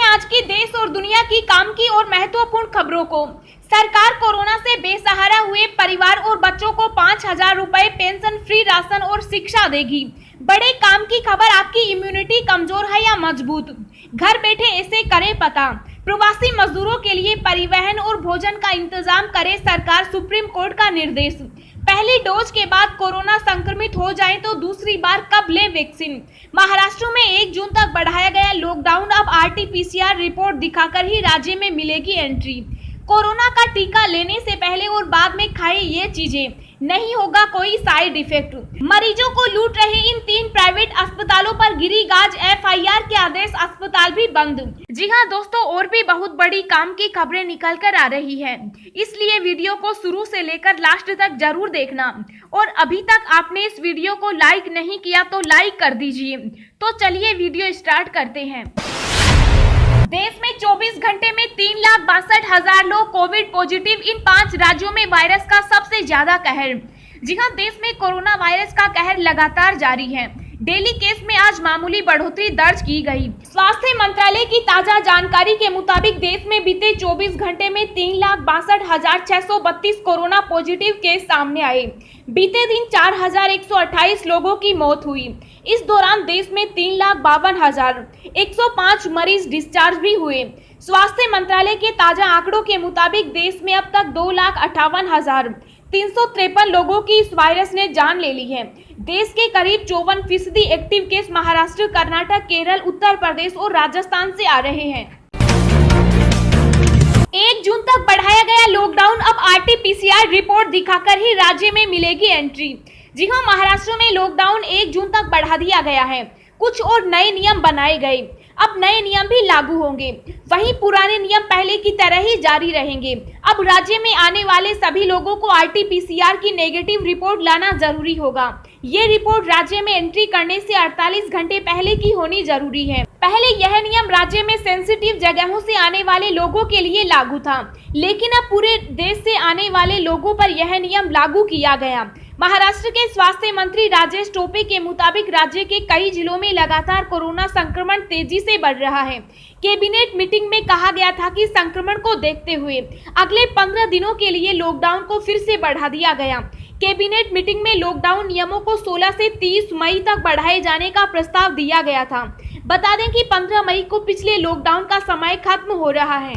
आज की देश और दुनिया की काम की और महत्वपूर्ण खबरों को। सरकार कोरोना से बेसहारा हुए परिवार और बच्चों को 5,000 रुपए पेंशन, फ्री राशन और शिक्षा देगी। बड़े काम की खबर। आपकी इम्यूनिटी कमजोर है या मजबूत? घर बैठे इसे करें पता। प्रवासी मजदूरों के लिए परिवहन और भोजन का इंतजाम करे सरकार, सुप्रीम कोर्ट का निर्देश। पहली डोज के बाद कोरोना संक्रमित हो जाए तो दूसरी बार कब ले वैक्सीन? महाराष्ट्र में 1 जून तक बढ़ाया गया लॉकडाउन। अब RT-PCR रिपोर्ट दिखाकर ही राज्य में मिलेगी एंट्री। कोरोना का टीका लेने से पहले और बाद में खाएं ये चीजें, नहीं होगा कोई साइड इफेक्ट। मरीजों को लूट रहे इन 3 प्राइवेट अस्पतालों पर गिरी गाज, FIR के आदेश, अस्पताल भी बंद। जी हां दोस्तों, और भी बहुत बड़ी काम की खबरें निकल कर आ रही है, इसलिए वीडियो को शुरू से लेकर लास्ट तक जरूर देखना। और अभी तक आपने इस वीडियो को लाइक नहीं किया तो लाइक कर दीजिए। तो चलिए वीडियो स्टार्ट करते हैं। देश में 24 घंटे में 3,62,000 लोग कोविड पॉजिटिव। इन 5 राज्यों में वायरस का सबसे ज्यादा कहर। जी हां, देश में कोरोना वायरस का कहर लगातार जारी है। डेली केस में आज मामूली बढ़ोतरी दर्ज की गई। स्वास्थ्य मंत्रालय की ताजा जानकारी के मुताबिक देश में बीते 24 घंटे में 3,62,632 कोरोना पॉजिटिव केस सामने आए। बीते दिन 4,128 लोगों की मौत हुई। इस दौरान देश में 3,52,105 मरीज डिस्चार्ज भी हुए। स्वास्थ्य मंत्रालय के ताजा आंकड़ों के मुताबिक देश में अब तक 2,58,353 लोगों की इस वायरस ने जान ले ली है। देश के करीब 54% एक्टिव केस महाराष्ट्र, कर्नाटक, केरल, उत्तर प्रदेश और राजस्थान से आ रहे हैं। 1 जून तक बढ़ाया गया लॉकडाउन। अब RT-PCR रिपोर्ट दिखाकर ही राज्य में मिलेगी एंट्री। जी हां, महाराष्ट्र में लॉकडाउन 1 जून तक बढ़ा दिया गया है। कुछ और नए नियम बनाए गए। अब नए नियम भी लागू होंगे। वहीं पुराने नियम पहले की तरह ही जारी रहेंगे। अब राज्य में आने वाले सभी लोगों को RT-PCR की नेगेटिव रिपोर्ट लाना जरूरी होगा। ये रिपोर्ट राज्य में एंट्री करने से 48 घंटे पहले की होनी जरूरी है। पहले यह नियम राज्य में सेंसिटिव जगहों से आने वाले लोगों के लिए लागू था, लेकिन अब पूरे देश से आने वाले लोगों पर यह नियम लागू किया गया। महाराष्ट्र के स्वास्थ्य मंत्री राजेश टोपे के मुताबिक राज्य के कई जिलों में लगातार कोरोना संक्रमण तेजी से बढ़ रहा है। कैबिनेट मीटिंग में कहा गया था कि संक्रमण को देखते हुए अगले 15 दिनों के लिए लॉकडाउन को फिर से बढ़ा दिया गया। कैबिनेट मीटिंग में लॉकडाउन नियमों को 16 से 30 मई तक बढ़ाए जाने का प्रस्ताव दिया गया था। बता दें कि 15 मई को पिछले लॉकडाउन का समय खत्म हो रहा है।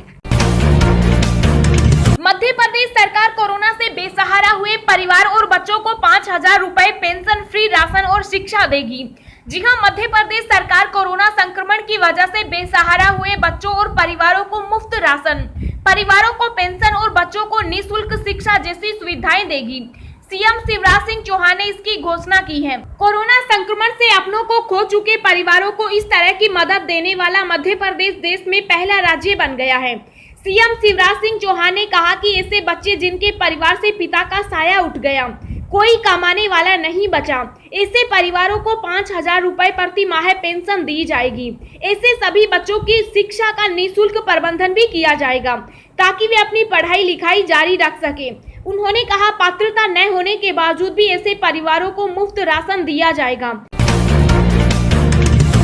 मध्य प्रदेश सरकार कोरोना से बेसहारा हुए परिवार और बच्चों को 5,000 रुपए पेंशन, फ्री राशन और शिक्षा देगी। जी हां, मध्य प्रदेश सरकार कोरोना संक्रमण की वजह से बेसहारा हुए बच्चों और परिवारों को मुफ्त राशन, परिवारों को पेंशन और बच्चों को निःशुल्क शिक्षा जैसी सुविधाएं देगी। सीएम शिवराज सिंह चौहान ने इसकी घोषणा की है। कोरोना संक्रमण से अपनों को खो चुके परिवारों को इस तरह की मदद देने वाला मध्य प्रदेश देश में पहला राज्य बन गया है। सीएम शिवराज सिंह चौहान ने कहा कि ऐसे बच्चे जिनके परिवार से पिता का साया उठ गया, कोई कमाने वाला नहीं बचा, ऐसे परिवारों को 5,000 रुपए प्रति माह पेंशन दी जाएगी। ऐसे सभी बच्चों की शिक्षा का निःशुल्क प्रबंधन भी किया जाएगा ताकि वे अपनी पढ़ाई लिखाई जारी रख सके। उन्होंने कहा, पात्रता न होने के बावजूद भी ऐसे परिवारों को मुफ्त राशन दिया जाएगा।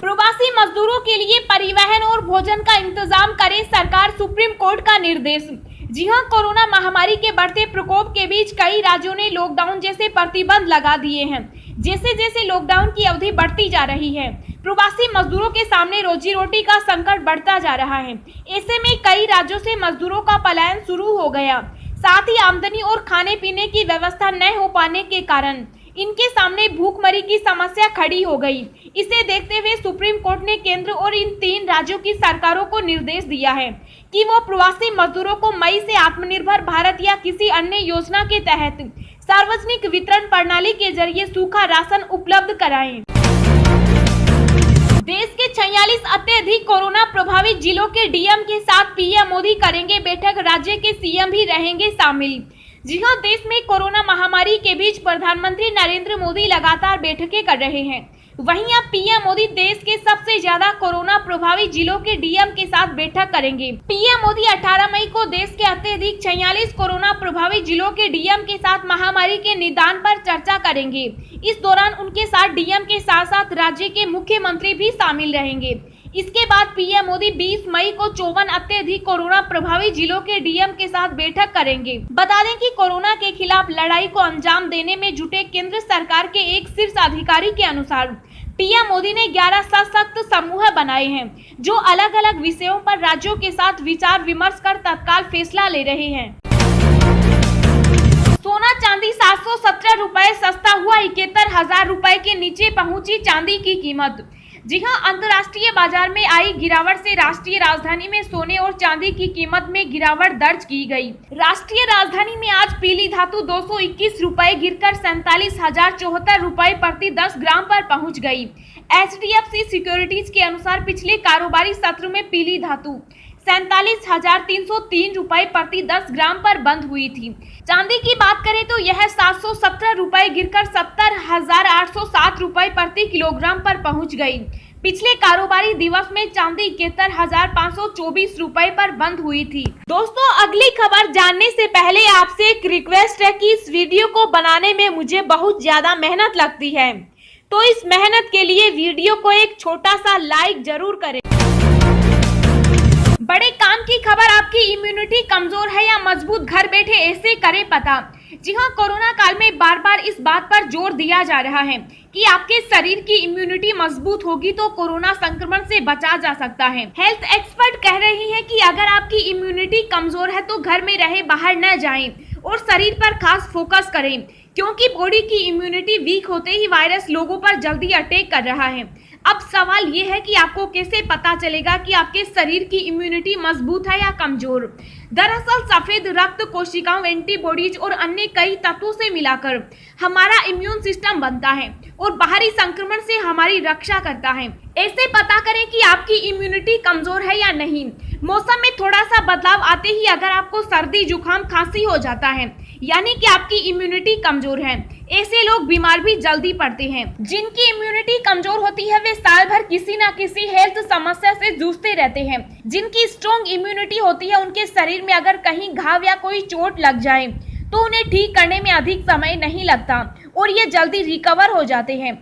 प्रवासी मजदूरों के लिए परिवहन और भोजन का इंतजाम करे सरकार, सुप्रीम कोर्ट का निर्देश। जी हां, कोरोना महामारी के बढ़ते प्रकोप के बीच कई राज्यों ने लॉकडाउन जैसे प्रतिबंध लगा दिए हैं। जैसे जैसे लॉकडाउन की अवधि बढ़ती जा रही है, प्रवासी मजदूरों के सामने रोजी रोटी का संकट बढ़ता जा रहा है। ऐसे में कई राज्यों से मजदूरों का पलायन शुरू हो गया। साथ ही आमदनी और खाने पीने की व्यवस्था न हो पाने के कारण इनके सामने भूखमरी की समस्या खड़ी हो गई। इसे देखते हुए सुप्रीम कोर्ट ने केंद्र और इन 3 राज्यों की सरकारों को निर्देश दिया है कि वो प्रवासी मजदूरों को मई से आत्मनिर्भर भारत या किसी अन्य योजना के तहत सार्वजनिक वितरण प्रणाली के जरिए सूखा राशन उपलब्ध कराएं। देश के 46 अत्यधिक कोरोना प्रभावित जिलों के डीएम के साथ पीएम मोदी करेंगे बैठक, राज्य के सीएम भी रहेंगे शामिल। जी हां, देश में कोरोना महामारी के बीच प्रधानमंत्री नरेंद्र मोदी लगातार बैठकें कर रहे हैं। वहीं अब पीएम मोदी देश के सबसे ज्यादा कोरोना प्रभावित जिलों के डीएम के साथ बैठक करेंगे। पीएम मोदी 18 मई को देश के अत्यधिक 46 कोरोना प्रभावित जिलों के डीएम के साथ महामारी के निदान पर चर्चा करेंगे। इस दौरान उनके साथ डीएम के साथ साथ राज्य के मुख्यमंत्री भी शामिल रहेंगे। इसके बाद पीएम मोदी 20 मई को 54 अत्यधिक कोरोना प्रभावित जिलों के डीएम के साथ बैठक करेंगे। बता दें कि कोरोना के खिलाफ लड़ाई को अंजाम देने में जुटे केंद्र सरकार के एक शीर्ष अधिकारी के अनुसार पीएम मोदी ने 11 सशक्त समूह बनाए हैं, जो अलग अलग विषयों पर राज्यों के साथ विचार विमर्श कर तत्काल फैसला ले रहे हैं। सोना चांदी 717 रुपए सस्ता हुआ, 71,000 रुपए के नीचे पहुंची चांदी की कीमत। जी हां, अंतर्राष्ट्रीय बाजार में आई गिरावट से राष्ट्रीय राजधानी में सोने और चांदी की कीमत में गिरावट दर्ज की गई। राष्ट्रीय राजधानी में आज पीली धातु 221 रुपए गिरकर 47,074 रुपए प्रति 10 ग्राम पर पहुंच गई। HDFC सिक्योरिटीज के अनुसार पिछले कारोबारी सत्र में पीली धातु 47,303 रुपए प्रति 10 ग्राम पर बंद हुई थी। चांदी की बात करें तो यह 717 रुपए गिरकर 70,807 रुपए प्रति किलोग्राम पर पहुंच गई। पिछले कारोबारी दिवस में चांदी 71,524 रुपए पर बंद हुई थी। दोस्तों, अगली खबर जानने से पहले आपसे एक रिक्वेस्ट है कि इस वीडियो को बनाने में मुझे बहुत ज्यादा मेहनत लगती है, तो इस मेहनत के लिए वीडियो को एक छोटा सा लाइक जरूर करें। बड़े काम की खबर, आपकी इम्यूनिटी कमजोर है या मजबूत, घर बैठे ऐसे करें पता। जी हां, कोरोना काल में बार बार इस बात पर जोर दिया जा रहा है कि आपके शरीर की इम्यूनिटी मजबूत होगी तो कोरोना संक्रमण से बचा जा सकता है। हेल्थ एक्सपर्ट कह रही हैं कि अगर आपकी इम्यूनिटी कमजोर है तो घर में रहे, बाहर न जाएं और शरीर पर खास फोकस करें, क्योंकि बॉडी की इम्यूनिटी वीक होते ही वायरस लोगों पर जल्दी अटैक कर रहा है। अब सवाल ये है कि आपको कैसे पता चलेगा कि आपके शरीर की इम्यूनिटी मजबूत है या कमजोर। दरअसल सफेद रक्त कोशिकाओं, एंटीबॉडीज और अन्य कई तत्वों से मिलाकर हमारा इम्यून सिस्टम बनता है और बाहरी संक्रमण से हमारी रक्षा करता है। ऐसे पता करें कि आपकी इम्यूनिटी कमजोर है या नहीं। मौसम में थोड़ा सा बदलाव आते ही अगर आपको सर्दी, जुकाम, खांसी हो जाता है, यानी कि आपकी इम्यूनिटी कमजोर है। ऐसे लोग बीमार भी जल्दी पड़ते हैं। जिनकी इम्यूनिटी कमजोर होती है वे साल भर किसी न किसी हेल्थ समस्या से जूझते रहते हैं। जिनकी स्ट्रॉन्ग इम्यूनिटी होती है, उनके शरीर में अगर कहीं घाव या कोई चोट लग जाए तो उन्हें ठीक करने में अधिक समय नहीं लगता और ये जल्दी रिकवर हो जाते हैं।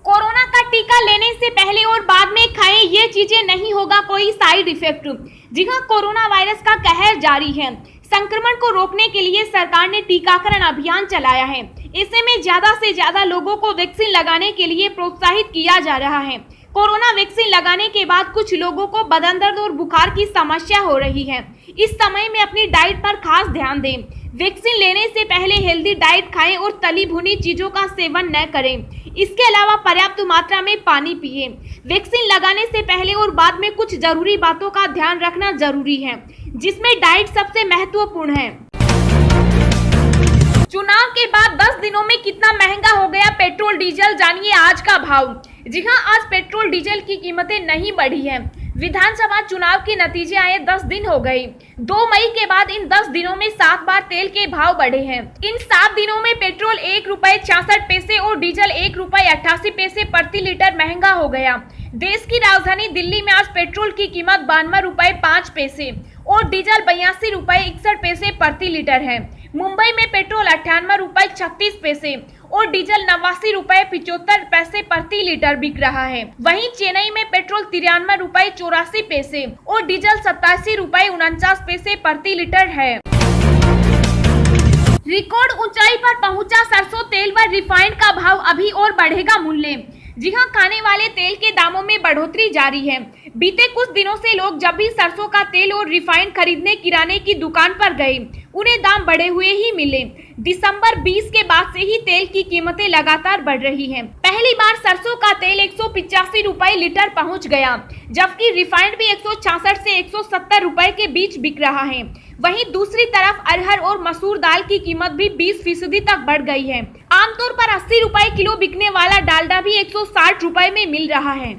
कोरोना का टीका लेने से पहले और बाद में खाएं, ये चीजें नहीं होगा कोई साइड इफेक्ट। जी हाँ, कोरोना वायरस का कहर जारी है। संक्रमण को रोकने के लिए सरकार ने टीकाकरण अभियान चलाया है। ऐसे में ज्यादा से ज्यादा लोगों को वैक्सीन लगाने के लिए प्रोत्साहित किया जा रहा है। कोरोना वैक्सीन लगाने के बाद कुछ लोगों को बदन दर्द और बुखार की समस्या हो रही है। इस समय में अपनी डाइट पर खास ध्यान दें। वैक्सीन लेने से पहले हेल्दी डाइट खाएं और तली भुनी चीजों का सेवन न करें। इसके अलावा पर्याप्त मात्रा में पानी पिए। वैक्सीन लगाने से पहले और बाद में कुछ जरूरी बातों का ध्यान रखना जरूरी है, जिसमें डाइट सबसे महत्वपूर्ण है। चुनाव के बाद 10 दिनों में कितना महंगा हो गया पेट्रोल डीजल, जानिए आज का भाव। जी हां, आज पेट्रोल डीजल की कीमतें नहीं बढ़ी हैं। विधानसभा चुनाव के नतीजे आए 10 दिन हो गए। 2 मई के बाद इन 10 दिनों में 7 बार तेल के भाव बढ़े हैं। इन 7 दिनों में पेट्रोल 1 रुपए 66 पैसे और डीजल 1 रुपए 88 पैसे प्रति लीटर महंगा हो गया। देश की राजधानी दिल्ली में आज पेट्रोल की कीमत 92 रुपए 5 पैसे और डीजल 82 रुपए 61 पैसे प्रति लीटर है। मुंबई में पेट्रोल 98 रुपए 36 पैसे और डीजल 89 रुपए 75 पैसे प्रति लीटर बिक रहा है। वहीं चेन्नई में पेट्रोल 93 रुपए 84 पैसे और डीजल 87 रुपए 49 पैसे प्रति लीटर है। रिकॉर्ड ऊंचाई पर पहुंचा सरसों तेल व रिफाइंड का भाव, अभी और बढ़ेगा मूल्य। जी हां, खाने वाले तेल के दामों में बढ़ोतरी जारी है। बीते कुछ दिनों से लोग जब भी सरसों का तेल और रिफाइंड खरीदने किराने की दुकान पर गए, उन्हें दाम बढ़े हुए ही मिले। दिसंबर 20 के बाद से ही तेल की कीमतें लगातार बढ़ रही हैं। पहली बार सरसों का तेल 185 रुपए लीटर पहुंच गया, जबकि रिफाइंड भी 166 से 170 रुपए के बीच बिक रहा है। वहीं दूसरी तरफ अरहर और मसूर दाल की कीमत भी 20% तक बढ़ गई है। आमतौर पर 80 रुपए किलो बिकने वाला डालडा भी 160 रुपए में मिल रहा है।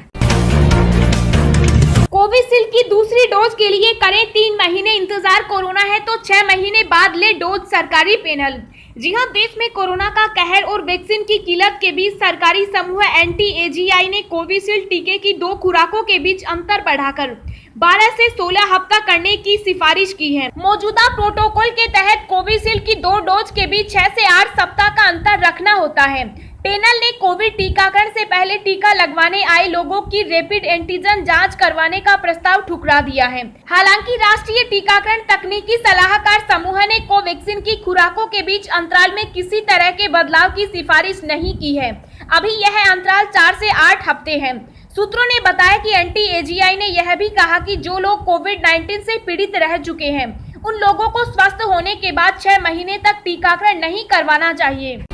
कोविशील्ड की दूसरी डोज के लिए करें 3 महीने इंतजार, कोरोना है तो 6 महीने बाद ले डोज, सरकारी पैनल। जी हां, देश में कोरोना का कहर और वैक्सीन की किल्लत के बीच सरकारी समूह NTAGI ने कोविशील्ड टीके की 2 खुराकों के बीच अंतर बढ़ाकर 12 से 16 हफ्ता करने की सिफारिश की है। मौजूदा प्रोटोकॉल के तहत कोविशील्ड की 2 डोज के बीच 6 से 8 सप्ताह का अंतर रखना होता है। पैनल ने कोविड टीकाकरण से पहले टीका लगवाने आए लोगों की रैपिड एंटीजन जांच करवाने का प्रस्ताव ठुकरा दिया है। हालांकि राष्ट्रीय टीकाकरण तकनीकी सलाहकार समूह ने कोवैक्सीन की खुराकों के बीच अंतराल में किसी तरह के बदलाव की सिफारिश नहीं की है। अभी यह अंतराल 4 से 8 हफ्ते है। सूत्रों ने बताया कि एनटीएजीआई ने यह भी कहा कि जो लोग कोविड-19 से पीड़ित रह चुके हैं, उन लोगों को स्वस्थ होने के बाद 6 महीने तक टीकाकरण नहीं करवाना चाहिए।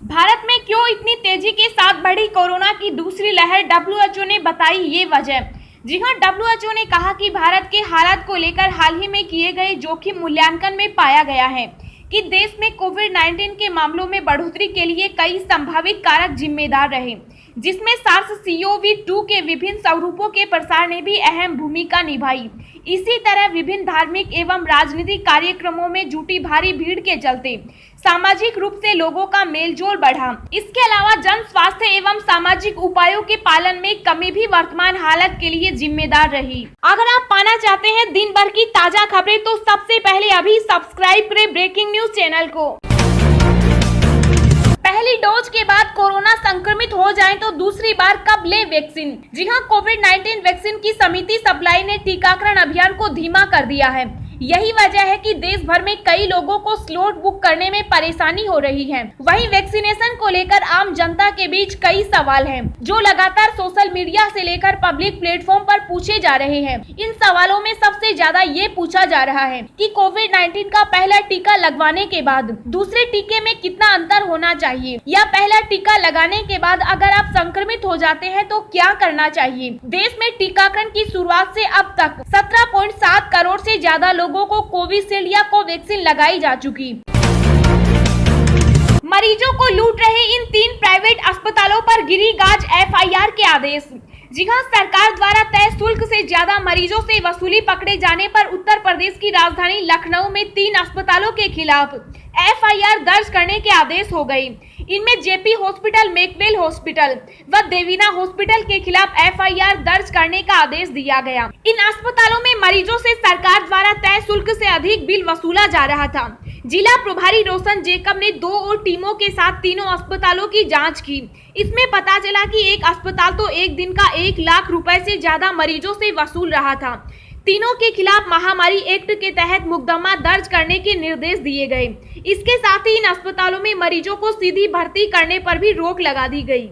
भारत में क्यों इतनी तेजी के साथ बढ़ी कोरोना की दूसरी लहर, डब्ल्यूएचओ ने बताई ये वजह। जी हां, डब्ल्यूएचओ ने कहा कि भारत के हालात को लेकर हाल ही में किए गए जोखिम मूल्यांकन में पाया गया है कि देश में कोविड-19 के मामलों में बढ़ोतरी के लिए कई संभावित कारक जिम्मेदार रहे, जिसमें SARS-CoV-2 के विभिन्न स्वरूपों के प्रसार ने भी अहम भूमिका निभाई। इसी तरह विभिन्न धार्मिक एवं राजनीतिक कार्यक्रमों में जुटी भारी भीड़ के चलते सामाजिक रूप से लोगों का मेलजोल बढ़ा। इसके अलावा जन स्वास्थ्य एवं सामाजिक उपायों के पालन में कमी भी वर्तमान हालत के लिए जिम्मेदार रही। अगर आप पाना चाहते हैं दिन भर की ताजा खबरें तो सबसे पहले अभी सब्सक्राइब करें ब्रेकिंग न्यूज चैनल को। पहली डोज के बाद कोरोना संक्रमित हो जाएं तो दूसरी बार कब ले वैक्सीन। जी हां, कोविड-19 वैक्सीन की समिति सप्लाई ने टीकाकरण अभियान को धीमा कर दिया है। यही वजह है कि देश भर में कई लोगों को स्लॉट बुक करने में परेशानी हो रही है। वहीं वैक्सीनेशन को लेकर आम जनता के बीच कई सवाल हैं, जो लगातार सोशल मीडिया से लेकर पब्लिक प्लेटफॉर्म पर पूछे जा रहे हैं। इन सवालों में सबसे ज्यादा ये पूछा जा रहा है कि कोविड-19 का पहला टीका लगवाने के बाद दूसरे टीके में कितना अंतर होना चाहिए, या पहला टीका लगाने के बाद अगर आप संक्रमित हो जाते हैं तो क्या करना चाहिए। देश में टीकाकरण की शुरुआत से अब तक 17.7 करोड़ से ज्यादा लोगों को कोविशील्ड या कोवैक्सीन लगाई जा चुकी। मरीजों को लूट रहे इन 3 प्राइवेट अस्पतालों पर गिरी गाज एफआईआर के आदेश। जी हां, सरकार द्वारा तय शुल्क से ज्यादा मरीजों से वसूली पकड़े जाने पर उत्तर प्रदेश की राजधानी लखनऊ में 3 अस्पतालों के खिलाफ एफआईआर दर्ज करने के आदेश हो गए। इनमें जेपी हॉस्पिटल, मैक्सवेल हॉस्पिटल व देवीना हॉस्पिटल के खिलाफ एफआईआर दर्ज करने का आदेश दिया गया। इन अस्पतालों में मरीजों से सरकार द्वारा तय शुल्क से अधिक बिल वसूला जा रहा था। जिला प्रभारी रोशन जेकब ने 2 और टीमों के साथ तीनों अस्पतालों की जांच की। इसमें पता चला कि एक अस्पताल तो एक दिन का 1 लाख रुपए से ज्यादा मरीजों से वसूल रहा था। तीनों के खिलाफ महामारी एक्ट के तहत मुकदमा दर्ज करने के निर्देश दिए गए। इसके साथ ही इन अस्पतालों में मरीजों को सीधी भर्ती करने पर भी रोक लगा दी गई।